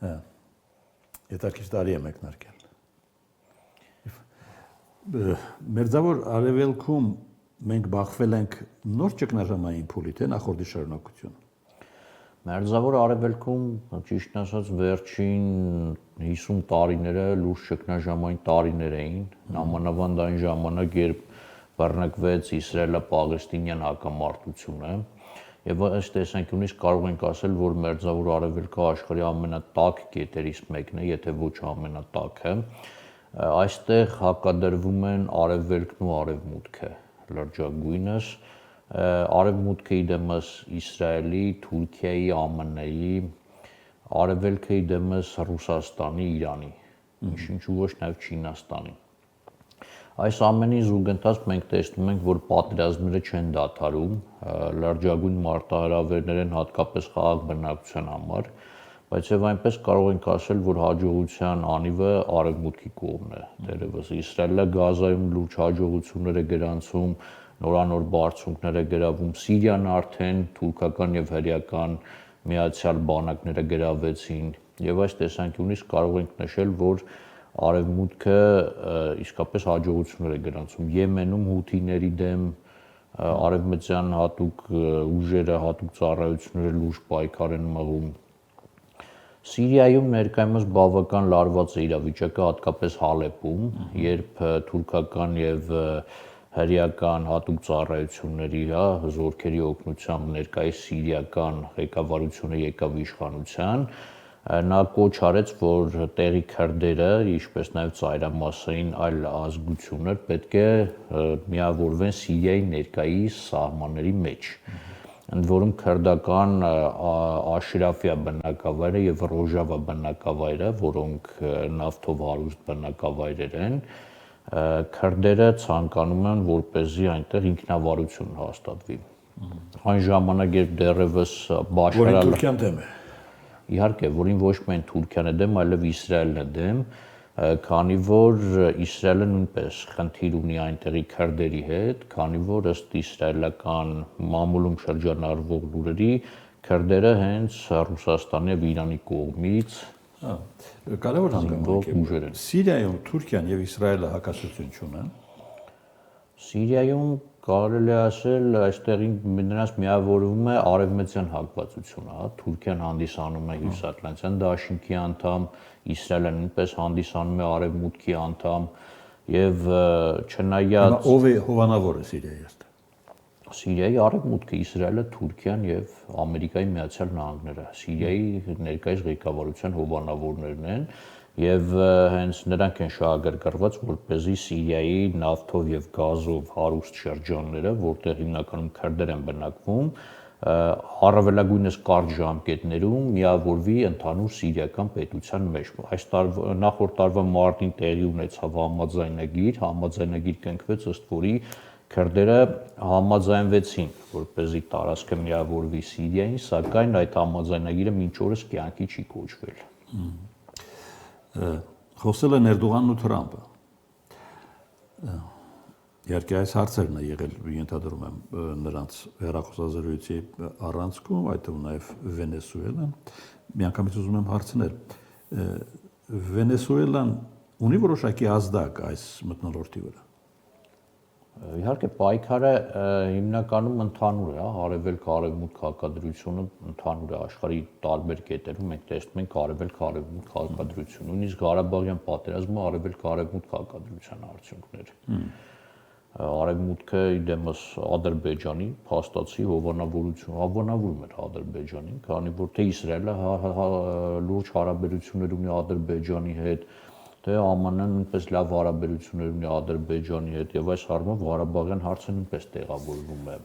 Հետաքրքիր տարի է մեկնարկել։ Մերձավոր Արևելքում մենք բախվել ենք նոր ճգնաժամային փուլի, թե նախորդի շարունակություն։ Մերձավոր Արևելքում, ճիշտ ասած, վերջին 50 տարիները լուրջ ճգնաժամային տարիներ էին, նամանավանդ այն ժամանակ, երբ բռնկվեց Իսրայելա-Պաղեստինյան հակամարտությունը, եւ այս տեսանկյունից կարող ենք ասել, որ Մերձավոր Արևելքը աշխարհի ամենատաք կետերից մեկն է, եթե ոչ ամենատաքը։ Այստեղ հակադրվում են Արևելքն ու Արևմուտքը լրջագույնս, Արևմուտքը իդեմս Իսրայելի, Թուրքիայի, ԱՄՆ-ի, Արևելքը իդեմս Ռուսաստանի, Իրանի, ինչու ոչ նաև Չինաստանի։ Այս ամենի զուգընթաց մենք տեսնում ենք, որ պատերազմները չեն դադարում, լրջագույն մարտահրավերներ են հատկապես խաղաղ բնակչության համար, բայց եւ այնպես կարող ենք ասել, որ հաջողության անիվը Արևմուտքի կողմն է։ Դերևս Իսրայելը Գազայում լուրջ հաջողություններ է գրանցում, նորանոր բարձունքներ է գրավում, Սիրիան արդեն թուրքական եւ հրեական միացյալ բանակները գրավեցին, եւ այս տեսանկյունից կարող ենք նշել, որ Արևմուտքը իսկապես հաջողություններ է գրանցում Եմենում հութիների դեմ, արևմտյան հատուկ ուժերը, հատուկ ծառայությունները լուրջ պայքար են մղում։ Սիրիայում ներկայումս բավական լարված է իրավիճակը, հատկապես Հալեպում, երբ թուրքական եւ հրեական հատուկ ծառայությունների, զորքերի օգնությամբ ներկայիս սիրիական ղեկավարությունը եկավ իշխանության, նա կոչ արեց, որ տեղի քրդերը, ինչպես նաև ծայրամասային այլ ազգություններ պետք է միավորվեն Սիրիայի ներկայիս սահմանների մեջ։ Ընդ որում քրդական Աշրաֆիա բնակավայրը եւ Ռոժավա բնակավայրը, որոնք նավթով հարուստ բնակավայրեր են, քրդերը ցանկանում են, որպեսզի այնտեղ ինքնավարություն հաստատվի։ Այն ժամանակ, երբ դեռևս Բաշար Թուրքիան դեմ է։ Իհարկե, որին ոչ միայն Թուրքիան է դեմ, այլև Իսրայելն է դեմ, քանի որ Իսրայելը նույնպես խնդիր ունի այնտեղի քրդերի հետ, քանի որ ըստ իսրայելական մամուլում շրջանառվող լուրերի քրդերը հենց Ռուսաստանի եւ Իրանի կողմից կարևոր հանգամանք է։ Սիրիայում Թուրքիան եւ Իսրայելը հակասություն չունեն։ Սիրիայում կարելի ասել այստեղ նրանց միավորվում է արևմտյան հակվածությունը, Թուրքիան հանդիսանում է հյուսատլանտյան դաշինքի անդամ, Իսրայելը նույնպես հանդիսանում է արևմուտքի անդամ եւ չնայած ով է հովանավորը Սիրիայի ըստ։ Սիրիայի արևմուտքը Իսրայելը, Թուրքիան եւ Ամերիկայի Միացյալ Նահանգները Սիրիայի ներկայիս ղեկավարության հովանավորներն են եւ հենց նրանք են շահագրգռված, որպեսզի Սիրիայի նավթով եւ գազով հարուստ շրջանները, որտեղ հիմնականում քրդեր են բնակվում, առավելագույնս կարճ ժամկետներում միավորվի ընդհանուր սիրիական պետության մեջ։ Այս նախորդ տարվա մարտին տեղի ունեցավ համաձայնագիր կնքվեց, ըստ որի քրդերը համաձայնվեցին, որպեսզի տարածքը միավորվի Սիրիային, սակայն այդ համաձայնագիրը մինչ օրս կյանքի չի կոչվել։ Խոսել են Էրդողանն ու Թրամփը։ Իհարկե այս հարցերն է եղել, ենթադրում եմ, նրանց հեռախոսազրույցի առանցքում, այդ թվում նաև Վենեսուելան։ Միանգամից ուզում եմ հարցնել, Վենեսուելան ունի որոշակի ազդակ այս մթնոլորտի վրա։ Իհարկե պայքարը հիմնականում ընդհանուր է, արևելք-արևմուտք հակադրությունը ընդհանուր է աշխարհի տարբեր կետերում, մենք տեսնում ենք արևելք-արևմուտք հակադրություն, նույնիսկ Ղարաբաղյան պատերազմը արևելք-արևմուտք հակադրության արդյունքներ։ Արևմուտքը իդեմս Ադրբեջանի փաստացի հովանավորում էր Ադրբեջանին, քանի որ թե Իսրայելը լուրջ հարաբերություններ ունի Ադրբեջանի հետ, թե ԱՄՆ-ն նույնպես լավ հարաբերություններ ունի Ադրբեջանի հետ եւ այս առումով Ղարաբաղյան հարցը նույնպես տեղավորվում է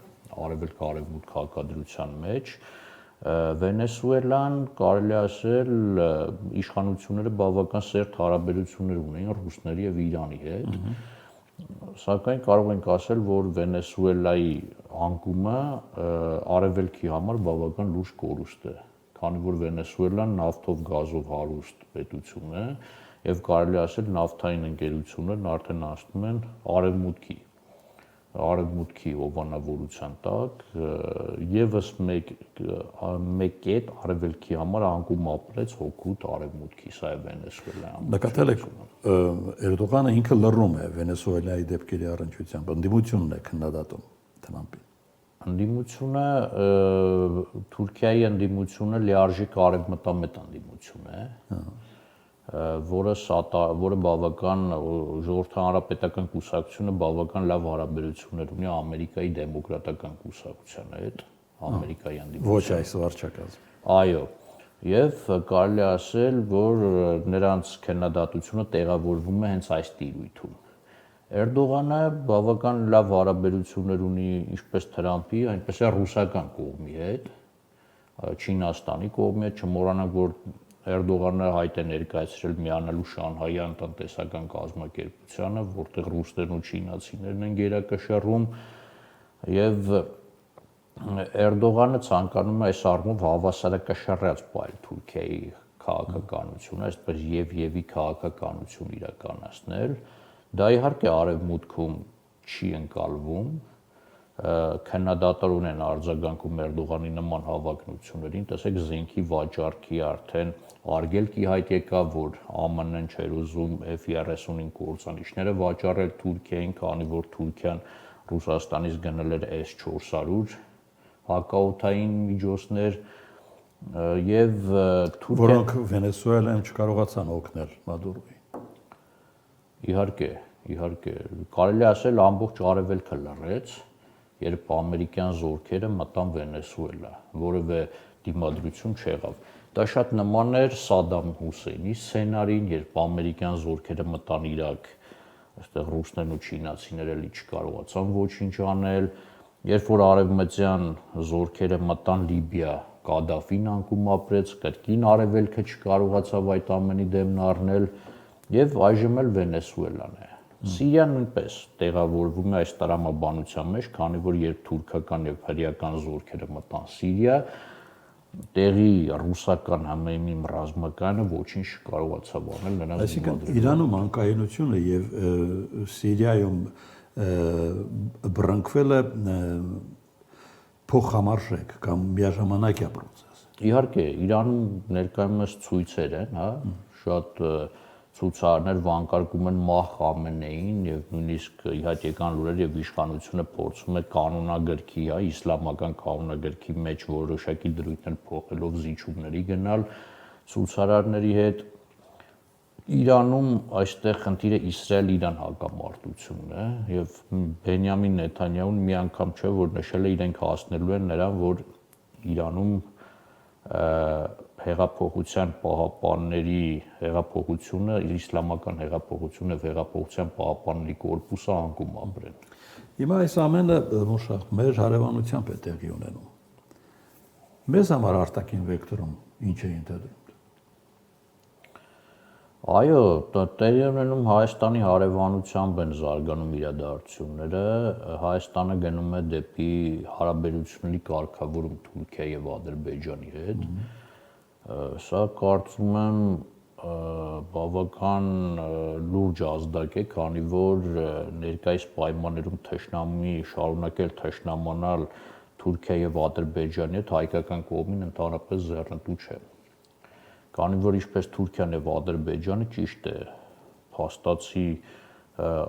արևելք-արևմուտք հակադրության մեջ։ Վենեսուելան կարելի ասել իշխանությունները բավական սերտ հարաբերություններ ունեին ռուսների եւ Իրանի հետ, սակայն կարող ենք ասել, որ Վենեսուելայի անկումը արևելքի համար բավական լուրջ կորուստ է, քանի որ Վենեսուելան նավթով գազով հարուստ պետություն է եւ կարելի ասել նավթային ընկերություններն արդեն անցնում են արևմուտքի արևմուտքի հովանավորության տակ եւս մեկ կետ արևելքի համար անկում ապրեց հոգուտ արևմուտքի, սա է Վենեսուելայում։ Նկատել եք Էրդողանը ինքը լռում է Վենեսուելայի դեպքերի առնչությամբ, ընդդիմությունն է քննադատում Թրամփին։ Ընդդիմությունը Թուրքիայի ընդդիմությունը լիարժեք արևմտամետ ընդդիմություն է, որը բավական ժողովրդական հանրապետական կուսակցությունը բավական լավ հարաբերություններ ունի Ամերիկայի դեմոկրատական կուսակցության հետ, Ամերիկայի ընդդիմության։ Ոչ այս վարչակազմի։ Այո, եւ կարելի է ասել, որ նրանց քննադատությունը տեղավորվում է հենց այս տիրույթում։ Էրդողանը բավական լավ հարաբերություններ ունի ինչպես Թրամփի, այնպես էլ ռուսական կողմի հետ, Չինաստանի կողմի հետ, չմոռանանք, որ Էրդողանը հայտ է ներկայացրել միանալու Շանհայյան տնտեսական կազմակերպությանը, որտեղ ռուսներն ու չինացիներն են գերակշռում, եւ Էրդողանը ցանկանում է այս առումով հավասարակշռած պայել Թուրքիայի քաղաքականությունը, այսպես եւ-եւի քաղաքականություն իրականացնել։ Դա իհարկե արևմուտքում չի ընկալվում, քննադատորեն են արձագանքում Էրդողանի նման հավակնություններին, տեսեք զենքի վաճառքի արդեն արգելքի հայտ եկավ, որ ԱՄՆ-ն չէր ուզում F-35 կործանիչները վաճառել Թուրքիային, քանի որ Թուրքիան Ռուսաստանից գնել էր S-400 հակաօդային միջոցներ եւ որոնք Վենեսուելայում չկարողացան օգնել Մադուրոյին։ Իհարկե, կարելի է ասել ամբողջ արևելքը լռեց, երբ ամերիկյան զորքերը մտան Վենեսուելա, որևէ դիմադրություն չեղավ։ Դա շատ նման էր Սադամ Հուսեյնի սցենարին, երբ ամերիկյան զորքերը մտան Իրաք, այստեղ ռուսներն ու չինացիները էլի չկարողացան ոչինչ անել, երբ որ արևմտյան զորքերը մտան Լիբիա, Կադաֆին անկում ապրեց, կրկին արևելքը չկարողացավ այդ ամենի դեմն առնել, եւ այժմ էլ Վենեսուելան է։ Սիրիան նույնպես տեղավորվում է այս տրամաբանության մեջ, քանի որ երբ թուրքական եւ հրեական զորքերը մտան Սիրիա, տեղի ռուսական համեմիմ ռազմակայանը ոչինչ չկարողացավ անել նրանց։ Այսինքն Իրանում անկայունությունը եւ Սիրիայում բռնկվելը փոխհամարժեք կամ միաժամանակյա process։ Իհարկե, Իրանում ներկայումս ցույցեր են, շատ ցուցարներ վանկարկում են մահ Խամենեին եւ նույնիսկ իհայտ եկան լուրեր եւ իշխանությունը փորձում է կանոնագրքի, իսլամական կանոնագրքի մեջ որոշակի դրույթներ փոխելով զիջումների գնալ ցուցարարների հետ։ Իրանում այստեղ խնդիրը Իսրայել-Իրան հակամարտությունն է եւ Բենյամին Նեթանյահուն մի անգամ չէ որ նշել է իրենք հասնելու են նրան, որ Իրանում հեղափոխության պահապանների հեղափոխությունը, իսլամական հեղափոխությունը եւ հեղափոխության պահապանների կորպուսը անկում ապրեն։ Հիմա այս ամենը մուշախ մեր հարևանությամբ է տեղի ունենում։ Մեզ համար արտաքին վեկտորում ինչ է ընդդեմ։ Այո, տեղի ունենում Հայաստանի հարևանությամբ են զարգանում իրադարձությունները, Հայաստանը գնում է դեպի հարաբերությունների կարգավորում Թուրքիայի եւ Ադրբեջանի հետ։ Սա կարծում եմ բավական լուրջ ազդակ է, քանի որ ներկայիս պայմաններում թշնամի շարունակել թշնամանալ Թուրքիա եւ Ադրբեջանի հետ հայկական կողմին ընդհանրապես ձեռնտու չէ։ Քանի որ ինչպես Թուրքիան եւ Ադրբեջանը ճիշտ է, փաստացի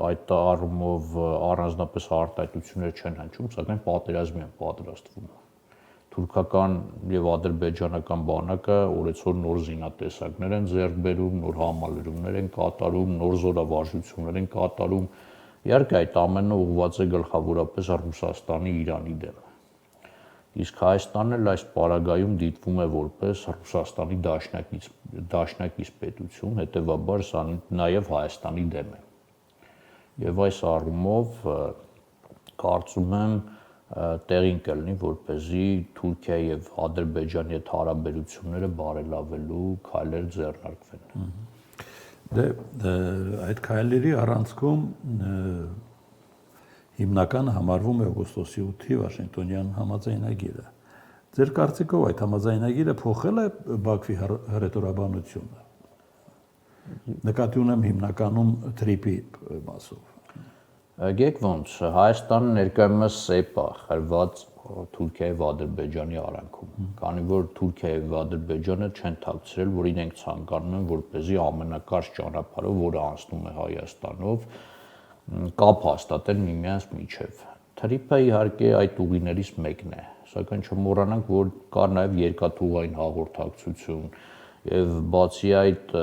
այդ առումով առանձնապես արտահայտություններ չեն հնչում, սակայն պատերազմի են պատրաստվում։ Թուրքական եւ ադրբեջանական բանակը օրեցօր նոր զինատեսակներ են ձեռք բերում, նոր համալրումներ են կատարում, նոր զորավարժություններ են կատարում։ Իհարկե այդ ամենը ուղղված է գլխավորապես Ռուսաստանի Իրանի դեմ։ Իսկ Հայաստանն էլ այս պարագայում դիտվում է որպես Ռուսաստանի դաշնակից պետություն, հետևաբար սա նաև Հայաստանի դեմ է։ Եվ այս առումով կարծում եմ տեղին կլինի, որպեսզի Թուրքիայի եւ Ադրբեջանի հետ հարաբերությունները բարելավելու քայլեր ձեռնարկվեն։ Դե այդ քայլերի առանցքում հիմնականը համարվում է օգոստոսի 8-ի Վաշինգտոնյան համաձայնագիրը։ Ձեր կարծիքով այդ համաձայնագիրը փոխել է Բաքվի հռետորաբանությունը։ Նկատի ունեմ հիմնականում թրիպի մասով։ Գեք ոնց Հայաստանը ներկայումս սեպ է խրված Թուրքիայի եւ Ադրբեջանի արանքում, քանի որ Թուրքիայի եւ Ադրբեջանը չեն թաքցրել, որ իրենք ցանկանում են, որպեսզի ամենակարճ ճանապարհով, որը անցնում է Հայաստանով, կապ հաստատեն միմյանց միջև։ Թրիփը իհարկե այդ ուղիներից մեկն է, սակայն չմոռանանք, որ կար նաեւ երկաթուղային հաղորդակցություն եւ բացի այդ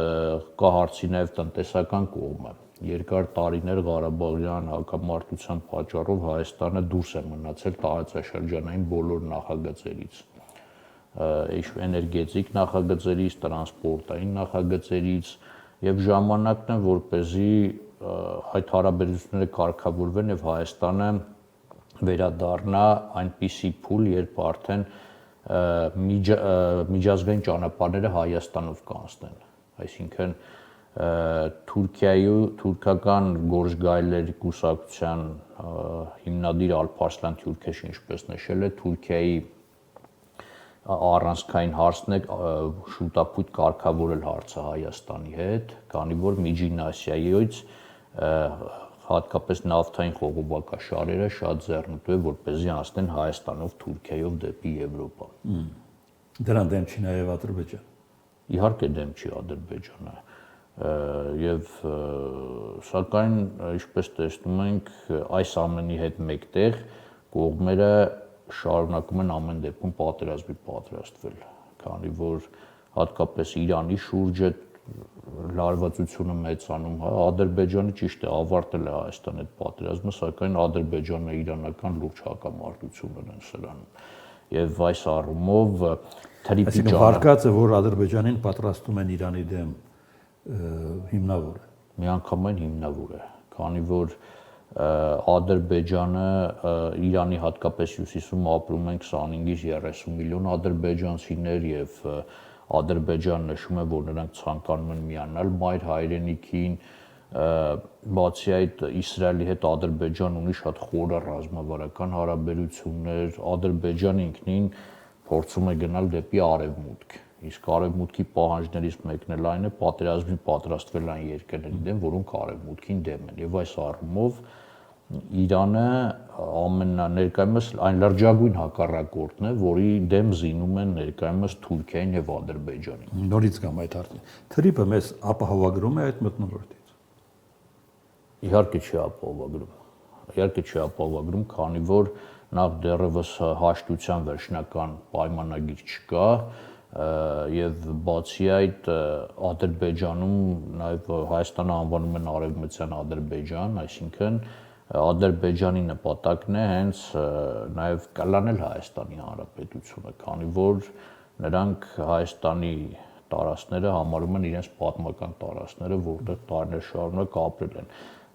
կա հարցի նաեւ տնտեսական կողմը։ Երկար տարիներ Ղարաբաղյան հակամարտության պատճառով Հայաստանը դուրս է մնացել տարածաշրջանային բոլոր նախագծերից, էներգետիկ նախագծերից, տրանսպորտային նախագծերից եւ ժամանակն է, որպեսզի այդ հարաբերությունները կարգավորվեն եւ Հայաստանը վերադառնա այնպիսի փուլ, երբ արդեն միջազգային ճանապարհները Հայաստանով կանցնեն, այսինքն թուրքական գործգայլերի կուսակցության հիմնադիր Ալփարսլան Թյուրքեշը ինչպես նշել է, Թուրքիայի առանցքային հարցն է շուտապույտ կարգավորել հարցը Հայաստանի հետ, քանի որ Միջին Ասիայից հատկապես նավթային խողովակաշարերը շատ ձեռնտու է, որպեսզի անցնեն Հայաստանով, Թուրքիայով դեպի Եվրոպա։ Դրան դեմ չի նաև Ադրբեջան։ Իհարկե դեմ չի Ադրբեջանը։ Եվ սակայն ինչպես տեսնում ենք այս ամենի հետ մեկտեղ կողմերը շարունակում են ամեն դեպքում պատերազմի պատրաստվել, քանի որ հատկապես Իրանի շուրջը լարվածությունը մեծանում է, Ադրբեջանը ճիշտ է ավարտել է Հայաստանի հետ պատերազմը, սակայն Ադրբեջանը իրանական լուրջ հակամարտություն ունեն սրանում։ Եվ այս առումով թրիփի վարկածը, որ Ադրբեջանին պատրաստում են Իրանի դեմ հիմնավոր է։ Միանգամայն հիմնավոր է, քանի որ Ադրբեջանը Իրանի հատկապես հյուսիսում ապրում են 25-ից 30 միլիոն ադրբեջանցիներ եւ Ադրբեջանը նշում է, որ նրանք ցանկանում են միանալ մայր հայրենիքին, բացի այդ Իսրայելի հետ Ադրբեջան ունի շատ խորը ռազմավարական հարաբերություններ, Ադրբեջանը ինքնին փորձում է գնալ դեպի արևմուտք, իսկ արևմուտքի պահանջներից մեկն էլ այն է պատերազմի պատրաստվել այն երկրների դեմ, որոնք արևմուտքին դեմ են, եւ այս առումով Իրանը ներկայումս այն լրջագույն հակառակորդն է, որի դեմ զինում են ներկայումս Թուրքիային եւ Ադրբեջանին։ Նորից կամ այդ արդեն։ Թրիփը մեզ ապահովագրում է այդ մթնոլորտից։ Իհարկե չի ապահովագրում։ Իհարկե չի ապահովագրում, քանի որ նախ դեռևս հաշտության վերջնական պայմանագիր չկա, եւ բացի այդ Ադրբեջանում նաեւ Հայաստանը անվանում են Արևմտյան Ադրբեջան, այսինքն Ադրբեջանի նպատակն է հենց նաև կլանել Հայաստանի Հանրապետությունը, քանի որ նրանք Հայաստանի տարածքները համարում են իրենց պատմական տարածքները, որտեղ տարիներ շարունակ ապրել են։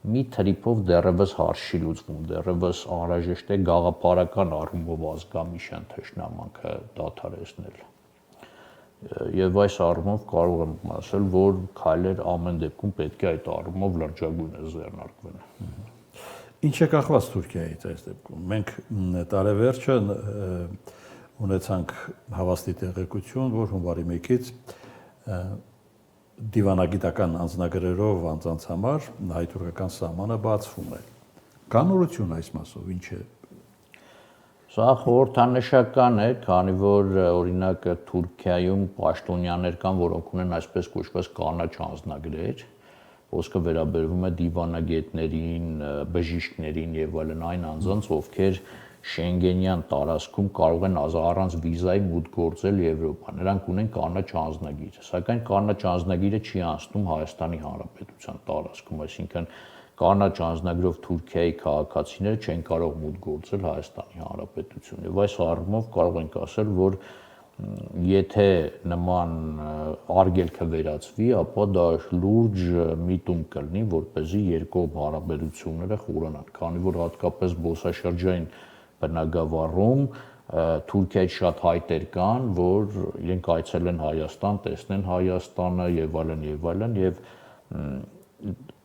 Մի թրիփով դեռևս հարց չի լուծվում, դեռևս անհրաժեշտ է գաղափարական առումով ազգամիչյան թշնամանքը դադարեցնել։ Եվ այս առումով կարող եմ ասել, որ քայլեր ամեն դեպքում պետք է այդ առումով լրջագույնը ձեռնարկվեն։ Ինչ է կախված Թուրքիայից այս դեպքում։ Մենք տարեվերջը ունեցանք հավաստի տեղեկություն, որ հունվարի 1-ից դիվանագիտական անձնագրերով անձանց համար հայ-թուրքական սահմանը բացվում է։ Կա նորություն այս մասով, ինչ է։ Սա խորհրդանշական է, քանի որ օրինակ Թուրքիայում պաշտոնյաներ կան, որոնք ունեն այսպես կոչված կանաչ անձնագրեր, խոսքը վերաբերվում է դիվանագետներին, բժիշկներին եւ այլն այն անձանց, ովքեր Շենգենյան տարածքում կարող են առանց վիզայի մուտք գործել Եվրոպա։ Նրանք ունեն կանաչ անձնագիր, սակայն կանաչ անձնագիրը չի անցնում Հայաստանի Հանրապետության տարածքում, այսինքն կանաչ անձնագրով Թուրքիայի քաղաքացիները չեն կարող մուտք գործել Հայաստանի Հանրապետություն։ Եվ այս առումով կարող ենք ասել, որ եթե նման արգելքը վերացվի, ապա դա լուրջ միտում կլինի, որպեսզի երկկողմ հարաբերությունները խորանան, քանի որ հատկապես զբոսաշրջային բնագավառում Թուրքիայից շատ հայտեր կան, որ իրենք այցել են Հայաստան, տեսնեն Հայաստանը եւ այլն, եւ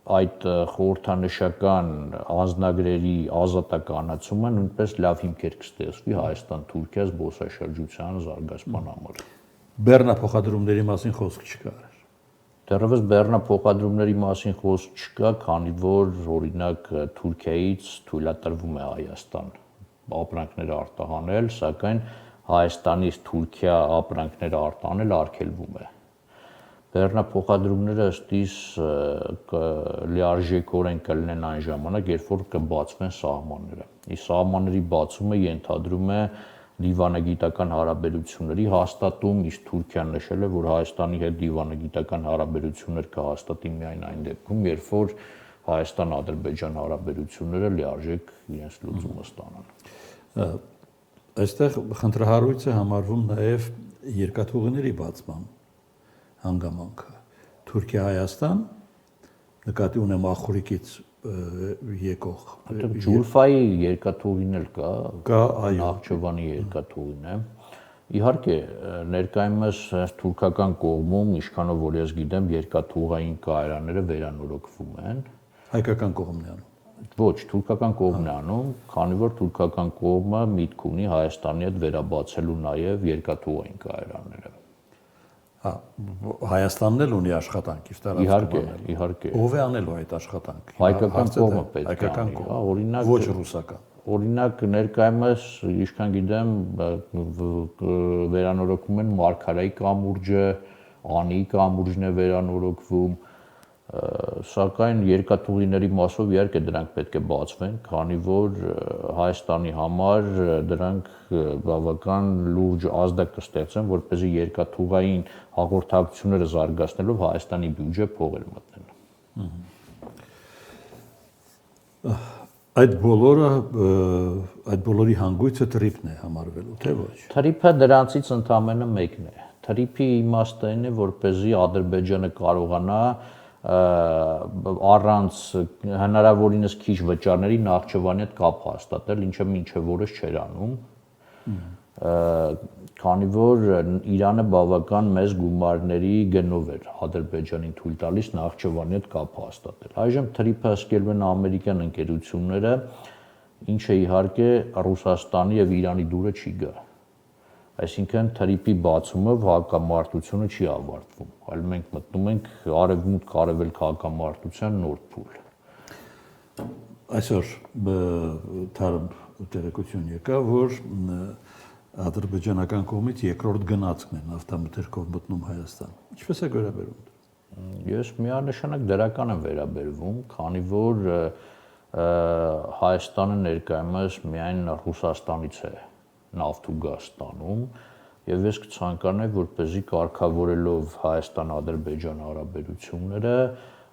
այդ խորհրդանշական անձնագրերի ազատականացումը նույնպես լավ հիմքեր կստեղծվի Հայաստան-Թուրքիա զբոսաշրջության զարգացման համար։ Բեռնափոխադրումների մասին խոսք չկա։ Դեռևս բեռնափոխադրումների մասին խոսք չկա, քանի որ օրինակ Թուրքիայից թույլատրվում է Հայաստան ապրանքներ արտահանել, սակայն Հայաստանից Թուրքիա ապրանքներ արտահանել արգելվում է։ Բեռնափոխադրումները ըստ իս լիարժեքորեն կլինեն այն ժամանակ, երբ որ կբացվեն սահմանները։ Իսկ սահմանների բացումը ենթադրում է դիվանագիտական հարաբերությունների հաստատում, իսկ Թուրքիան նշել է, որ Հայաստանի հետ դիվանագիտական հարաբերություններ կհաստատի միայն այն դեպքում, երբ որ Հայաստան-Ադրբեջան հարաբերությունները լիարժեք իրենց լուծումը ստանան։ Այստեղ խնդրահարույց է համարվում նաև երկաթուղիների բացման հանգամանքը։ Թուրքիա-Հայաստան նկատի ունեմ Ախուրիկից եկող Ջուլֆայի երկաթուղին էլ կա, այո, Նախճեվանի երկաթուղին է։ Իհարկե, ներկայումս թուրքական կողմում, ինչքանով որ ես գիտեմ, երկաթուղային կայարանները վերանորոգվում են։ Հայկական կողմն է անում։ Ոչ, թուրքական կողմն է անում, քանի որ թուրքական կողմը միտք ունի Հայաստանի հետ վերաբացելու նաև երկաթուղային կայարանները։ Հայաստանն էլ ունի աշխատանք իր տարածքում։ Իհարկե։ Ով է անելու այդ աշխատանքը։ Հայկական կողմը պետք է անի, օրինակ ոչ ռուսական։ Օրինակ ներկայումս, ինչքան գիտեմ, վերանորոգում են Մարգարայի կամուրջը, Անիի կամուրջն է վերանորոգվում, սակայն երկաթուղիների մասով իհարկե դրանք պետք է բացվեն, քանի որ Հայաստանի համար դրանք բավական լուրջ ազդակ կստեղծեն, որպեսզի երկաթուղային հաղորդակցությունները զարգացնելով Հայաստանի բյուջե փողեր մտնեն։ Այդ բոլորի հանգույցը թրիփն է համարվելու, թե ոչ։ Թրիփը դրանցից ընդամենը մեկն է։ Թրիփի իմաստը այն է, որպեսզի Ադրբեջանը կարողանա առանց հնարավորինս քիչ վճարների Նախճեվանի հետ կապ հաստատել, ինչը մինչև օրս չէր անում, քանի որ Իրանը բավական մեծ գումարների գնով էր Ադրբեջանին թույլ տալիս Նախճեվանի հետ կապ հաստատել։ Այժմ թրիփը հսկելու են ամերիկյան ընկերությունները, ինչը իհարկե Ռուսաստանի եւ Իրանի դուրը չի գա։ Այսինքն թրիփի բացումով հակամարտությունը չի ավարտվում, այլ մենք մտնում ենք արևմուտք-արևելք հակամարտության նոր փուլ։ Այսօր թարմ տեղեկություն եկավ, որ ադրբեջանական կողմից երկրորդ գնացքն է նավթամթերքով մտնում Հայաստան։ Ինչպես է վերաբերվում։ Ես միանշանակ դրական եմ վերաբերվում, քանի որ Հայաստանը ներկայումս միայն Ռուսաստանից է նավթ ու գազ ստանում, եւ ես կցանկանայի, որպեսզի կարգավորելով Հայաստան-Ադրբեջան հարաբերությունները,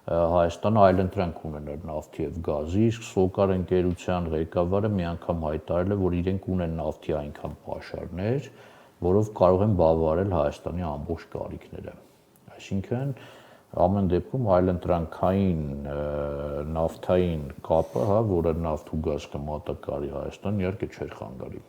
Հայաստանը այլընտրանք ունենար նավթի եւ գազի, իսկ Սոկար ընկերության ղեկավարը մի անգամ հայտարարել է, որ իրենք ունեն նավթի այնքան պաշարներ, որով կարող են բավարարել Հայաստանի ամբողջ կարիքները։ Այսինքն ամեն դեպքում այլընտրանքային նավթային կապը, որը նավթ ու գազ կմատակարարի Հայաստան, իհարկե չէր խանգարի։